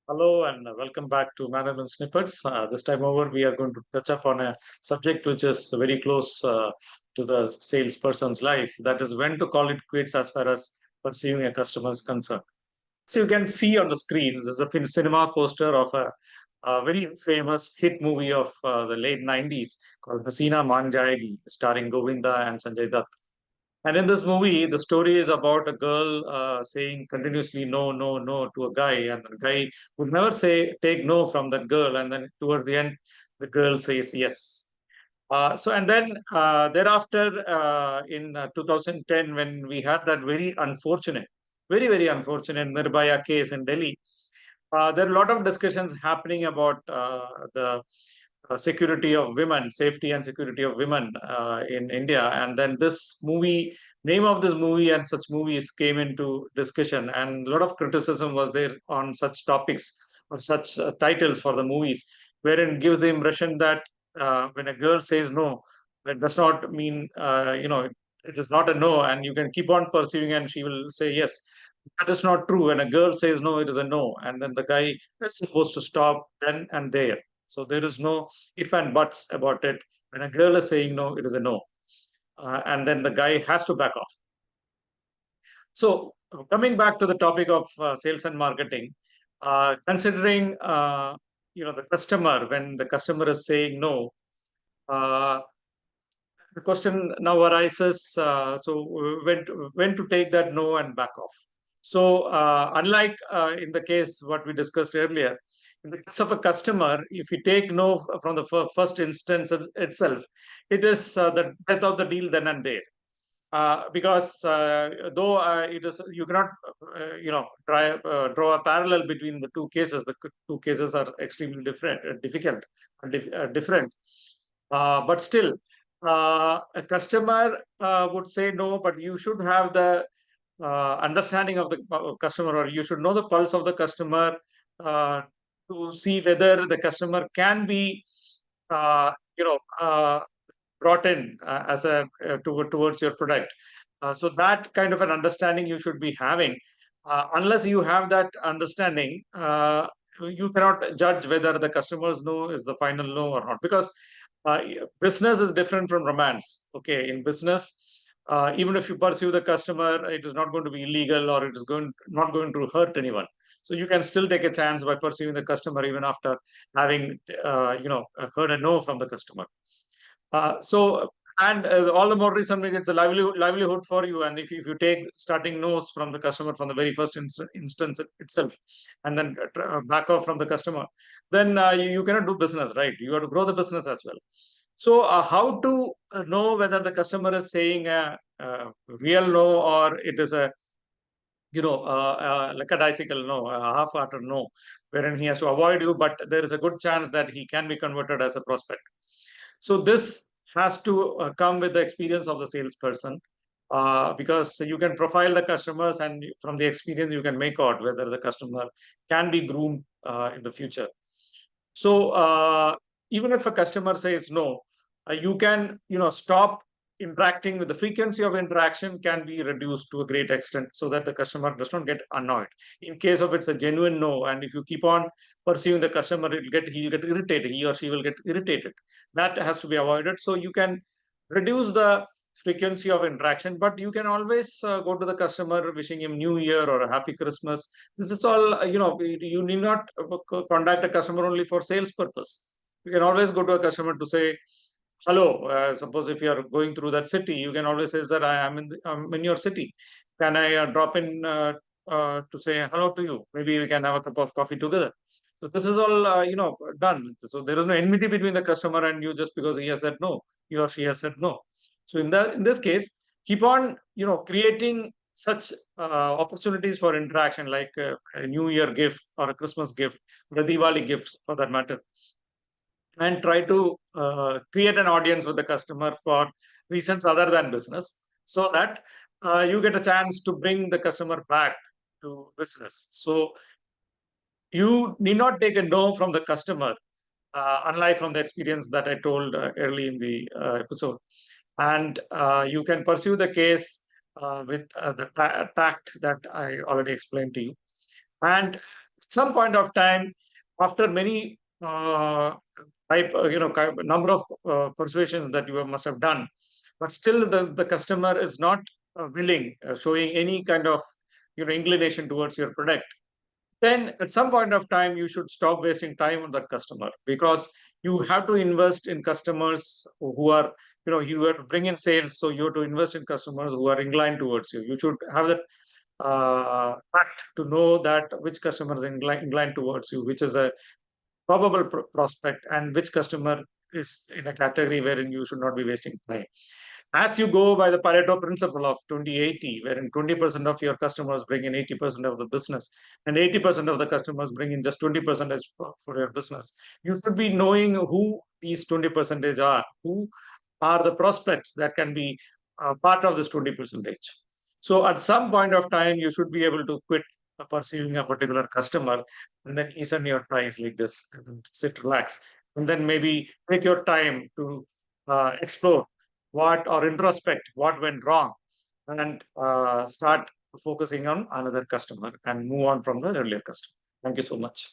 Hello and welcome back to Management Snippets. This time over, we are going to touch upon a subject which is very close to the salesperson's life. That is when to call it quits as far as pursuing a customer is concerned. So you can see on the screen, this is a cinema poster of a very famous hit movie of the late 90s called Hasina Maan Jayegi, starring Govinda and Sanjay Dutt. And in this movie, the story is about a girl saying continuously no, no, no to a guy, and the guy would never say take no from that girl, and then toward the end, the girl says yes. And then thereafter, in 2010, when we had that very unfortunate, very, very unfortunate Nirbhaya case in Delhi, there are a lot of discussions happening about the security of women, safety and security of women in India. And then this movie, name of this movie and such movies came into discussion, and a lot of criticism was there on such topics or such titles for the movies, wherein gives the impression that when a girl says no, that does not mean it is not a no, and you can keep on pursuing, and she will say yes. That is not true. When a girl says no, it is a no, and then the guy is supposed to stop then and there. So there is no if and buts about it. When a girl is saying no, it is a no, and then the guy has to back off. So coming back to the topic of sales and marketing, considering the customer, when the customer is saying no, uh, the question now arises. When to take that no and back off. So unlike in the case what we discussed earlier, in the case of a customer, if you take no from the first instance itself, it is the death of the deal then and there. Because though it is, you cannot, draw a parallel between the two cases. The two cases are extremely different, difficult, different. But still, a customer would say no, but you should have the understanding of the customer, or you should know the pulse of the customer uh, to see whether the customer can be, uh, you know, uh, brought in as towards your product. So that kind of an understanding you should be having. Unless you have that understanding, you cannot judge whether the customer's no is the final no or not, because uh, business is different from romance. Okay, in business, even if you pursue the customer, it is not going to be illegal, or it is not going to hurt anyone. So you can still take a chance by pursuing the customer even after having heard a no from the customer. So, and all the more reason it's a livelihood for you. And if you take starting no's from the customer from the very first instance itself, and then back off from the customer, then you cannot do business, right? You have to grow the business as well. So, how to know whether the customer is saying a real no, or it is a like a bicycle no, a half-hearted no, wherein he has to avoid you, but there is a good chance that he can be converted as a prospect. So this has to come with the experience of the salesperson, because you can profile the customers, and from the experience you can make out whether the customer can be groomed in the future. So even if a customer says no, you can stop interacting. With the frequency of interaction can be reduced to a great extent, so that the customer does not get annoyed. In case of it's a genuine no, and if you keep on pursuing the customer, he'll get irritated. He or she will get irritated. That has to be avoided. So you can reduce the frequency of interaction, but you can always go to the customer wishing him New Year or a Happy Christmas. This is all, you need not contact a customer only for sales purpose. You can always go to a customer to say hello. Suppose if you are going through that city, you can always say that I'm in your city. Can I drop in to say hello to you? Maybe we can have a cup of coffee together. So this is all done. So there is no enmity between the customer and you just because he has said no, he or she has said no. So in this case, keep on creating such opportunities for interaction, like a New Year gift or a Christmas gift or a Diwali gift for that matter, and try to create an audience with the customer for reasons other than business, so that you get a chance to bring the customer back to business. So you need not take a no from the customer, unlike from the experience that I told early in the episode. And you can pursue the case with the tact that I already explained to you. And some point of time, after many number of persuasions that you must have done, but still the customer is not willing, showing any kind of inclination towards your product, then at some point of time you should stop wasting time on that customer, because you have to invest in customers who are, you have to bring in sales, so you have to invest in customers who are inclined towards you. You should have that fact to know that which customer is inclined towards you, which is a probable prospect, and which customer is in a category wherein you should not be wasting time. As you go by the Pareto principle of 2080, wherein 20% of your customers bring in 80% of the business, and 80% of the customers bring in just 20% for your business, you should be knowing who these 20% are, who are the prospects that can be part of this 20%. So at some point of time, you should be able to quit pursuing a particular customer, and then ease on your price like this, and then sit, relax, and then maybe take your time to explore what, or introspect what went wrong, and start focusing on another customer and move on from the earlier customer. Thank you so much.